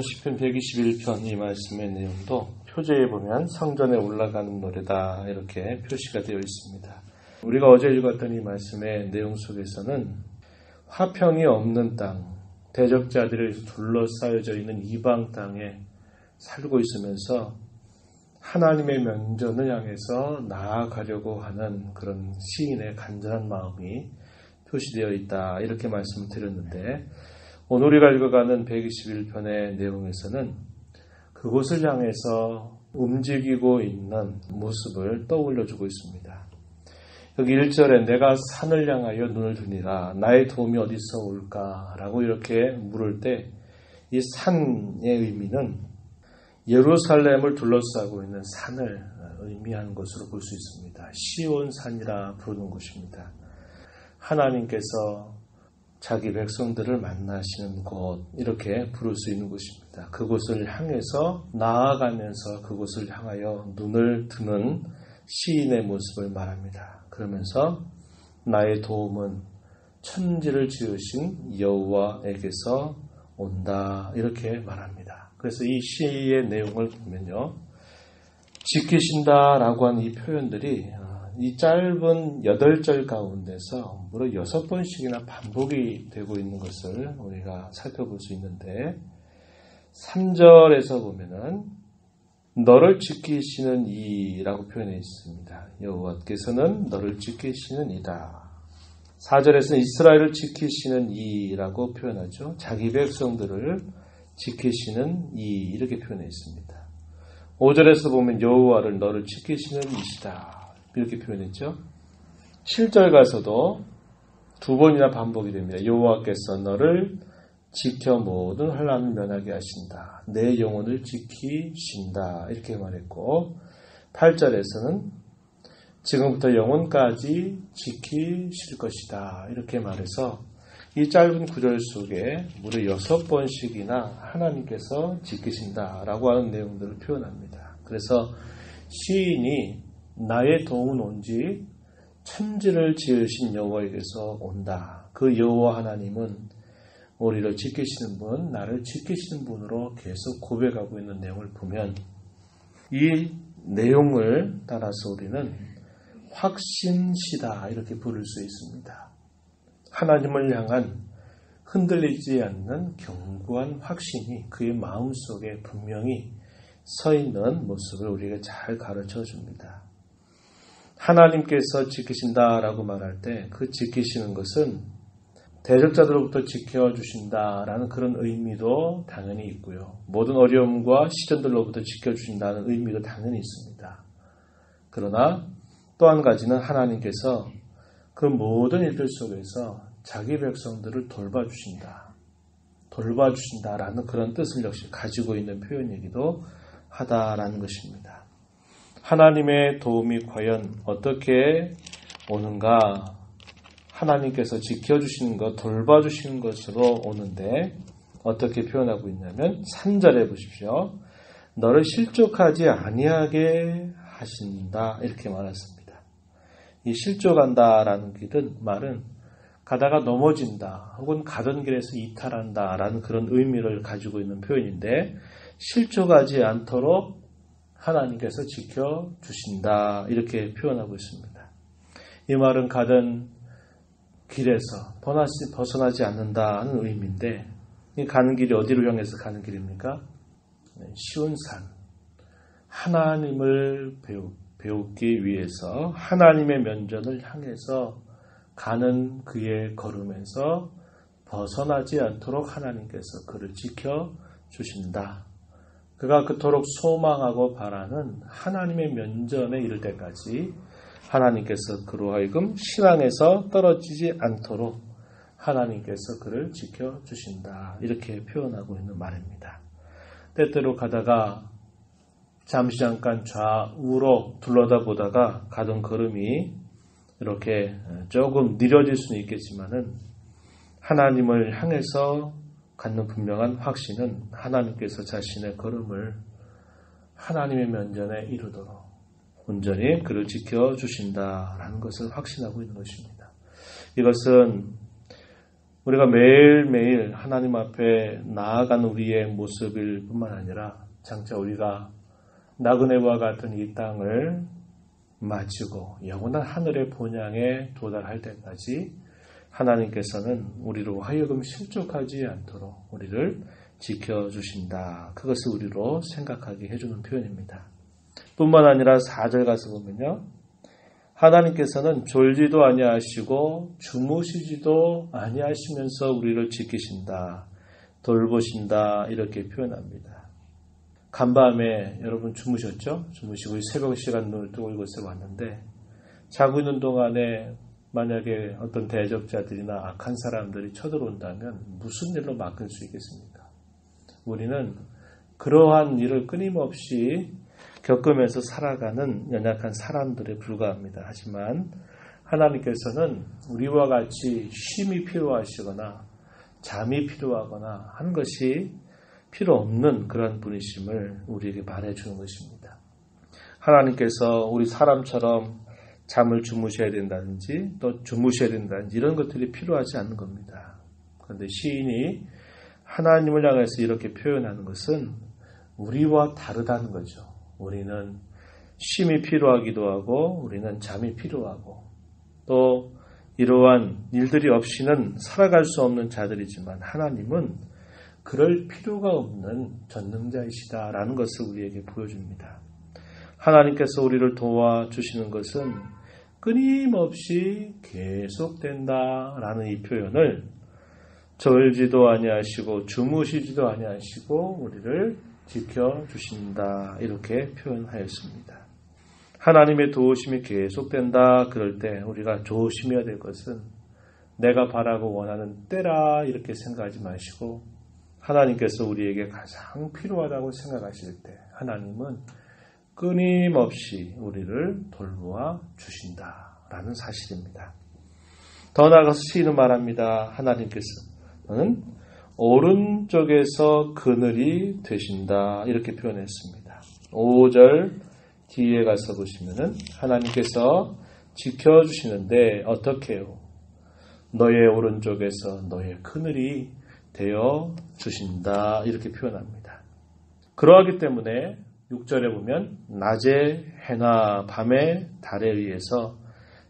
시편 121편 이 말씀의 내용도 표제에 보면 성전에 올라가는 노래다 이렇게 표시가 되어 있습니다. 우리가 어제 읽었던 이 말씀의 내용 속에서는 화평이 없는 땅, 대적자들이 둘러싸여져 있는 이방 땅에 살고 있으면서 하나님의 면전을 향해서 나아가려고 하는 그런 시인의 간절한 마음이 표시되어 있다 이렇게 말씀을 드렸는데, 오늘 우리가 읽어가는 121편의 내용에서는 그곳을 향해서 움직이고 있는 모습을 떠올려주고 있습니다. 여기 1절에 내가 산을 향하여 눈을 드니라 나의 도움이 어디서 올까? 라고 이렇게 물을 때 이 산의 의미는 예루살렘을 둘러싸고 있는 산을 의미하는 것으로 볼 수 있습니다. 시온산이라 부르는 곳입니다. 하나님께서 자기 백성들을 만나시는 곳 이렇게 부를 수 있는 곳입니다. 그곳을 향해서 나아가면서 그곳을 향하여 눈을 드는 시인의 모습을 말합니다. 그러면서 나의 도움은 천지를 지으신 여호와에게서 온다 이렇게 말합니다. 그래서 이 시의 내용을 보면요, 지키신다라고 하는 이 표현들이 이 짧은 8절 가운데서 무려 6번씩이나 반복이 되고 있는 것을 우리가 살펴볼 수 있는데, 3절에서 보면은 너를 지키시는 이라고 표현해 있습니다. 여호와께서는 너를 지키시는 이다. 4절에서는 이스라엘을 지키시는 이라고 표현하죠. 자기 백성들을 지키시는 이 이렇게 표현해 있습니다. 5절에서 보면 여호와를 너를 지키시는 이시다 이렇게 표현했죠. 7절 가서도 2번이나 반복이 됩니다. 여호와께서 너를 지켜 모든 환난을 면하게 하신다. 내 영혼을 지키신다 이렇게 말했고, 8절에서는 지금부터 영혼까지 지키실 것이다 이렇게 말해서 이 짧은 구절 속에 무려 6번씩이나 하나님께서 지키신다라고 하는 내용들을 표현합니다. 그래서 시인이 나의 도움은 온지 천지를 지으신 여호와에게서 온다. 그 여호와 하나님은 우리를 지키시는 분, 나를 지키시는 분으로 계속 고백하고 있는 내용을 보면 이 내용을 따라서 우리는 확신시다 이렇게 부를 수 있습니다. 하나님을 향한 흔들리지 않는 견고한 확신이 그의 마음속에 분명히 서 있는 모습을 우리에게 잘 가르쳐 줍니다. 하나님께서 지키신다라고 말할 때 그 지키시는 것은 대적자들로부터 지켜주신다라는 그런 의미도 당연히 있고요. 모든 어려움과 시련들로부터 지켜주신다는 의미도 당연히 있습니다. 그러나 또 한 가지는 하나님께서 그 모든 일들 속에서 자기 백성들을 돌봐주신다라는 그런 뜻을 역시 가지고 있는 표현이기도 하다라는 것입니다. 하나님의 도움이 과연 어떻게 오는가? 하나님께서 지켜주시는 것, 돌봐주시는 것으로 오는데 어떻게 표현하고 있냐면 3절에 보십시오. 너를 실족하지 아니하게 하신다 이렇게 말했습니다. 이 실족한다라는 말은 가다가 넘어진다 혹은 가던 길에서 이탈한다라는 그런 의미를 가지고 있는 표현인데, 실족하지 않도록 하나님께서 지켜주신다 이렇게 표현하고 있습니다. 이 말은 가던 길에서 벗어나지 않는다는 의미인데, 이 가는 길이 어디로 향해서 가는 길입니까? 시온산, 하나님을 배우기 위해서 하나님의 면전을 향해서 가는 그의 걸음에서 벗어나지 않도록 하나님께서 그를 지켜주신다. 그가 그토록 소망하고 바라는 하나님의 면전에 이를 때까지 하나님께서 그로 하여금 신앙에서 떨어지지 않도록 하나님께서 그를 지켜주신다 이렇게 표현하고 있는 말입니다. 때때로 가다가 잠시 잠깐 좌우로 둘러다보다가 가던 걸음이 이렇게 조금 느려질 수는 있겠지만은 하나님을 향해서 갖는 분명한 확신은 하나님께서 자신의 걸음을 하나님의 면전에 이루도록 온전히 그를 지켜주신다라는 것을 확신하고 있는 것입니다. 이것은 우리가 매일매일 하나님 앞에 나아가는 우리의 모습일 뿐만 아니라 장차 우리가 나그네와 같은 이 땅을 마치고 영원한 하늘의 본향에 도달할 때까지 하나님께서는 우리로 하여금 실족하지 않도록 우리를 지켜주신다. 그것을 우리로 생각하게 해주는 표현입니다. 뿐만 아니라 4절 가서 보면요. 하나님께서는 졸지도 아니하시고 주무시지도 아니하시면서 우리를 지키신다. 돌보신다. 이렇게 표현합니다. 간밤에 여러분 주무셨죠? 주무시고 새벽 시간 눈을 뜨고 이곳에 왔는데 자고 있는 동안에 만약에 어떤 대적자들이나 악한 사람들이 쳐들어온다면 무슨 일로 막을 수 있겠습니까? 우리는 그러한 일을 끊임없이 겪으면서 살아가는 연약한 사람들에 불과합니다. 하지만 하나님께서는 우리와 같이 쉼이 필요하시거나 잠이 필요하거나 하는 것이 필요 없는 그런 분이심을 우리에게 말해주는 것입니다. 하나님께서 우리 사람처럼 잠을 주무셔야 된다든지 또 주무셔야 된다든지 이런 것들이 필요하지 않는 겁니다. 그런데 시인이 하나님을 향해서 이렇게 표현하는 것은 우리와 다르다는 거죠. 우리는 쉼이 필요하기도 하고 우리는 잠이 필요하고 또 이러한 일들이 없이는 살아갈 수 없는 자들이지만 하나님은 그럴 필요가 없는 전능자이시다라는 것을 우리에게 보여줍니다. 하나님께서 우리를 도와주시는 것은 끊임없이 계속된다라는 이 표현을 졸지도 아니하시고 주무시지도 아니하시고 우리를 지켜주신다 이렇게 표현하였습니다. 하나님의 도우심이 계속된다 그럴 때 우리가 조심해야 될 것은 내가 바라고 원하는 때라 이렇게 생각하지 마시고 하나님께서 우리에게 가장 필요하다고 생각하실 때 하나님은 끊임없이 우리를 돌보아 주신다라는 사실입니다. 더 나아가서 시인은 말합니다. 하나님께서는 오른쪽에서 그늘이 되신다 이렇게 표현했습니다. 5절 뒤에 가서 보시면은 하나님께서 지켜주시는데 어떻게 해요? 너의 오른쪽에서 너의 그늘이 되어 주신다 이렇게 표현합니다. 그러하기 때문에 6절에 보면 낮에 해나 밤에 달에 의해서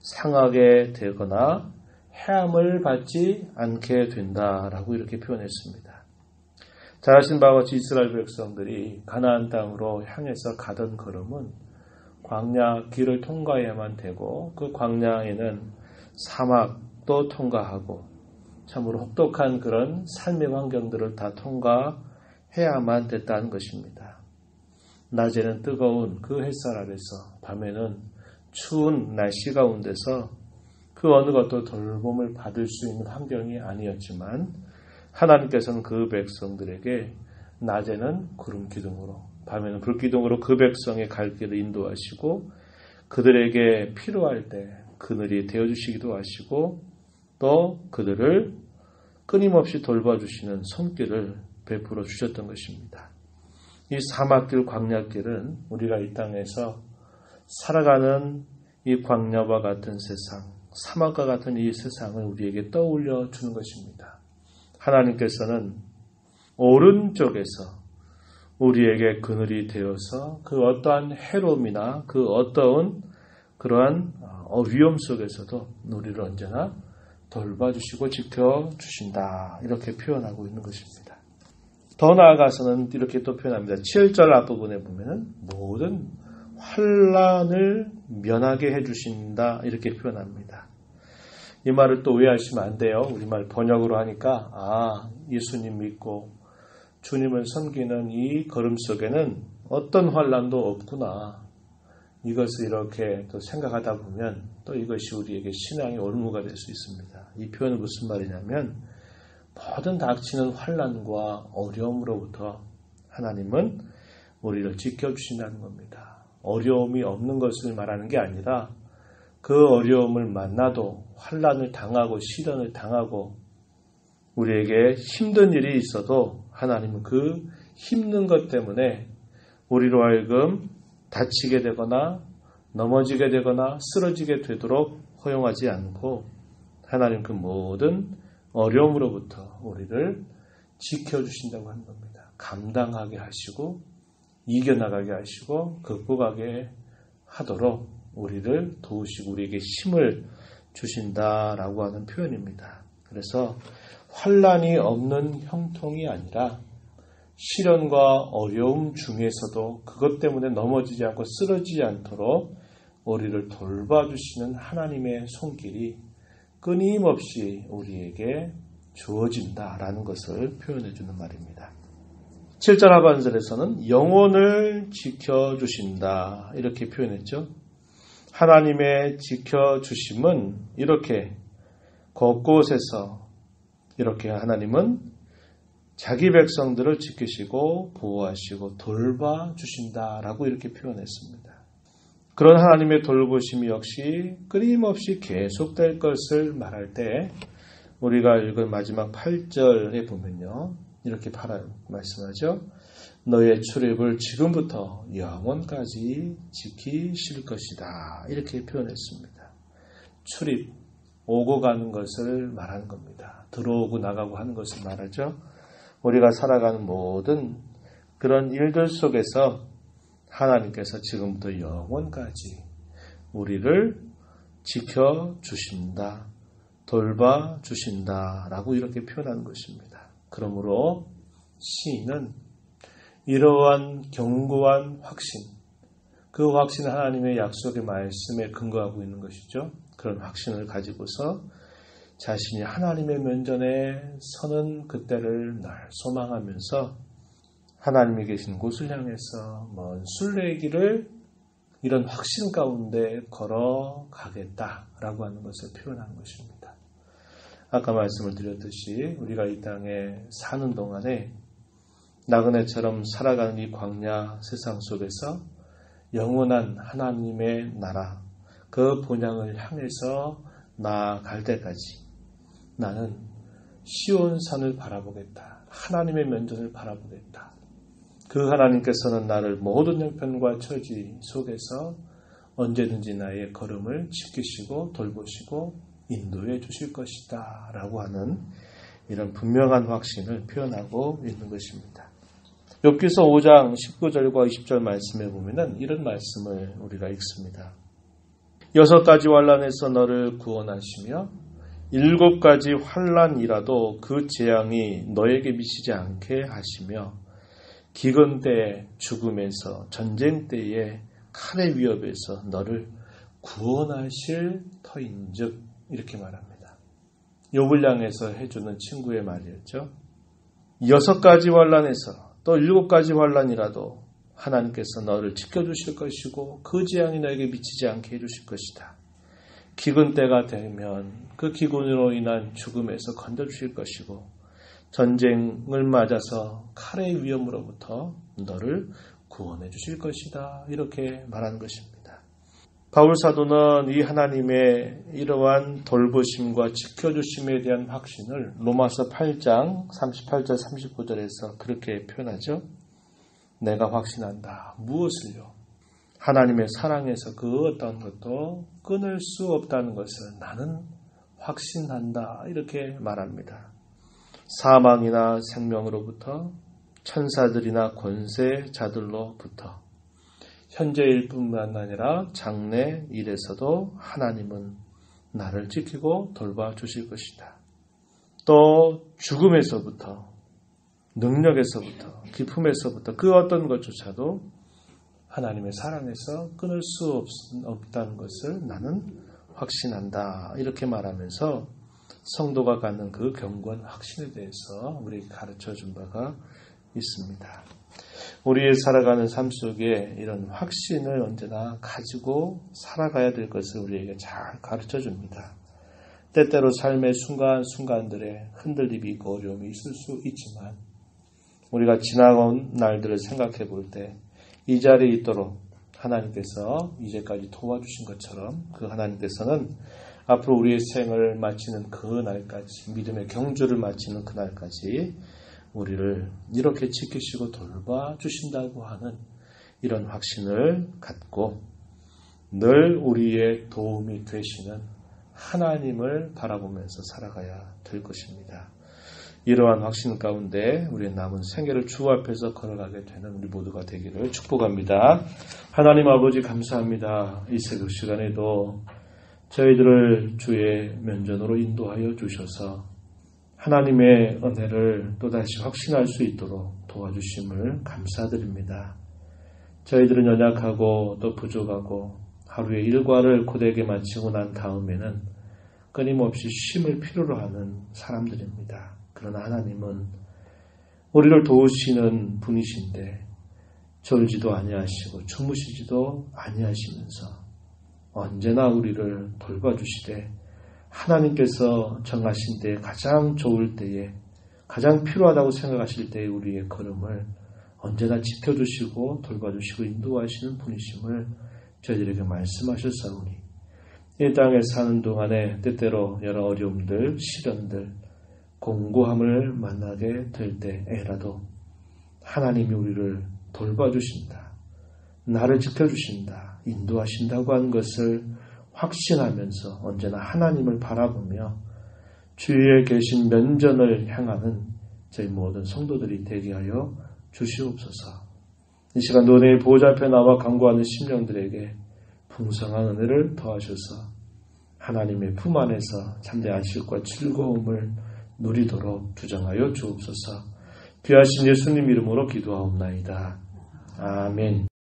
상하게 되거나 해함을 받지 않게 된다라고 이렇게 표현했습니다. 잘 아시는 바와 같이 이스라엘 백성들이 가나안 땅으로 향해서 가던 걸음은 광야 길을 통과해야만 되고 그 광야에는 사막도 통과하고 참으로 혹독한 그런 삶의 환경들을 다 통과해야만 됐다는 것입니다. 낮에는 뜨거운 그 햇살 아래서 밤에는 추운 날씨 가운데서 그 어느 것도 돌봄을 받을 수 있는 환경이 아니었지만 하나님께서는 그 백성들에게 낮에는 구름 기둥으로 밤에는 불 기둥으로 그 백성의 갈 길을 인도하시고 그들에게 필요할 때 그늘이 되어주시기도 하시고 또 그들을 끊임없이 돌봐주시는 손길을 베풀어 주셨던 것입니다. 이 사막길 광야길은 우리가 이 땅에서 살아가는 이 광야와 같은 세상 사막과 같은 이 세상을 우리에게 떠올려 주는 것입니다. 하나님께서는 오른쪽에서 우리에게 그늘이 되어서 그 어떠한 해로움이나 그 어떠한 그러한 위험 속에서도 우리를 언제나 돌봐주시고 지켜주신다 이렇게 표현하고 있는 것입니다. 더 나아가서는 이렇게 또 표현합니다. 7절 앞부분에 보면은 모든 환난을 면하게 해주신다 이렇게 표현합니다. 이 말을 또 오해하시면 안 돼요. 우리말 번역으로 하니까 예수님 믿고 주님을 섬기는 이 걸음 속에는 어떤 환난도 없구나. 이것을 이렇게 또 생각하다 보면 또 이것이 우리에게 신앙의 올무가 될 수 있습니다. 이 표현은 무슨 말이냐면 모든 닥치는 환난과 어려움으로부터 하나님은 우리를 지켜주신다는 겁니다. 어려움이 없는 것을 말하는 게 아니라 그 어려움을 만나도 환난을 당하고 시련을 당하고 우리에게 힘든 일이 있어도 하나님은 그 힘든 것 때문에 우리로 하여금 다치게 되거나 넘어지게 되거나 쓰러지게 되도록 허용하지 않고 하나님 그 모든 어려움으로부터 우리를 지켜주신다고 하는 겁니다. 감당하게 하시고 이겨나가게 하시고 극복하게 하도록 우리를 도우시고 우리에게 힘을 주신다라고 하는 표현입니다. 그래서 환난이 없는 형통이 아니라 시련과 어려움 중에서도 그것 때문에 넘어지지 않고 쓰러지지 않도록 우리를 돌봐주시는 하나님의 손길이 끊임없이 우리에게 주어진다라는 것을 표현해 주는 말입니다. 7절 하반절에서는 영혼을 지켜주신다 이렇게 표현했죠. 하나님의 지켜주심은 이렇게 곳곳에서 이렇게 하나님은 자기 백성들을 지키시고 보호하시고 돌봐주신다라고 이렇게 표현했습니다. 그런 하나님의 돌보심이 역시 끊임없이 계속될 것을 말할 때 우리가 읽은 마지막 8절에 보면요. 이렇게 말씀하죠. 너의 출입을 지금부터 영원까지 지키실 것이다. 이렇게 표현했습니다. 출입, 오고 가는 것을 말하는 겁니다. 들어오고 나가고 하는 것을 말하죠. 우리가 살아가는 모든 그런 일들 속에서 하나님께서 지금부터 영원까지 우리를 지켜주신다, 돌봐주신다라고 이렇게 표현하는 것입니다. 그러므로 시인은 이러한 견고한 확신, 그 확신은 하나님의 약속의 말씀에 근거하고 있는 것이죠. 그런 확신을 가지고서 자신이 하나님의 면전에 서는 그때를 날 소망하면서 하나님이 계신 곳을 향해서 먼 순례의 길을 이런 확신 가운데 걸어가겠다라고 하는 것을 표현하는 것입니다. 아까 말씀을 드렸듯이 우리가 이 땅에 사는 동안에 나그네처럼 살아가는 이 광야 세상 속에서 영원한 하나님의 나라, 그 본향을 향해서 나아갈 때까지 나는 시온산을 바라보겠다. 하나님의 면전을 바라보겠다. 그 하나님께서는 나를 모든 형편과 처지 속에서 언제든지 나의 걸음을 지키시고 돌보시고 인도해 주실 것이다 라고 하는 이런 분명한 확신을 표현하고 있는 것입니다. 욥기서 5장 19절과 20절 말씀에 보면은 이런 말씀을 우리가 읽습니다. 6가지 환난에서 너를 구원하시며 7가지 환난이라도 그 재앙이 너에게 미치지 않게 하시며 기근 때에 죽음에서 전쟁 때에 칼의 위협에서 너를 구원하실 터인즉 이렇게 말합니다. 욥을 향해서 해주는 친구의 말이었죠. 6가지 환난에서 또 7가지 환난이라도 하나님께서 너를 지켜주실 것이고 그 재앙이 너에게 미치지 않게 해주실 것이다. 기근 때가 되면 그 기근으로 인한 죽음에서 건져주실 것이고 전쟁을 맞아서 칼의 위험으로부터 너를 구원해 주실 것이다. 이렇게 말하는 것입니다. 바울 사도는 이 하나님의 이러한 돌보심과 지켜주심에 대한 확신을 로마서 8장 38절 39절에서 그렇게 표현하죠. 내가 확신한다. 무엇을요? 하나님의 사랑에서 그 어떤 것도 끊을 수 없다는 것을 나는 확신한다. 이렇게 말합니다. 사망이나 생명으로부터 천사들이나 권세자들로부터 현재일 뿐만 아니라 장래 일에서도 하나님은 나를 지키고 돌봐 주실 것이다. 또 죽음에서부터 능력에서부터 기쁨에서부터 그 어떤 것조차도 하나님의 사랑에서 끊을 수 없다는 것을 나는 확신한다. 이렇게 말하면서 성도가 갖는 그 견고한 확신에 대해서 우리에게 가르쳐 준 바가 있습니다. 우리의 살아가는 삶 속에 이런 확신을 언제나 가지고 살아가야 될 것을 우리에게 잘 가르쳐 줍니다. 때때로 삶의 순간순간들에 흔들림이 있고 어려움이 있을 수 있지만 우리가 지나온 날들을 생각해 볼 때 이 자리에 있도록 하나님께서 이제까지 도와주신 것처럼 그 하나님께서는 앞으로 우리의 생을 마치는 그 날까지 믿음의 경주를 마치는 그 날까지 우리를 이렇게 지키시고 돌봐주신다고 하는 이런 확신을 갖고 늘 우리의 도움이 되시는 하나님을 바라보면서 살아가야 될 것입니다. 이러한 확신 가운데 우리의 남은 생애를 주 앞에서 걸어가게 되는 우리 모두가 되기를 축복합니다. 하나님 아버지 감사합니다. 이 새벽 시간에도 저희들을 주의 면전으로 인도하여 주셔서 하나님의 은혜를 또다시 확신할 수 있도록 도와주심을 감사드립니다. 저희들은 연약하고 또 부족하고 하루의 일과를 고되게 마치고 난 다음에는 끊임없이 쉼을 필요로 하는 사람들입니다. 그러나 하나님은 우리를 도우시는 분이신데 졸지도 아니하시고 주무시지도 아니하시면서 언제나 우리를 돌봐주시되 하나님께서 정하신 때에 가장 좋을 때에 가장 필요하다고 생각하실 때에 우리의 걸음을 언제나 지켜주시고 돌봐주시고 인도하시는 분이심을 저희들에게 말씀하셨사오니 이 땅에 사는 동안에 때때로 여러 어려움들, 시련들, 공고함을 만나게 될 때에라도 하나님이 우리를 돌봐주신다. 나를 지켜주신다. 인도하신다고 하는 것을 확신하면서 언제나 하나님을 바라보며 주위에 계신 면전을 향하는 저희 모든 성도들이 되게 하여 주시옵소서. 이 시간 너의 보호자 앞에 나와 간구하는 심령들에게 풍성한 은혜를 더하셔서 하나님의 품 안에서 참된 안식과 즐거움을 누리도록 주정하여 주옵소서. 귀하신 예수님 이름으로 기도하옵나이다. 아멘.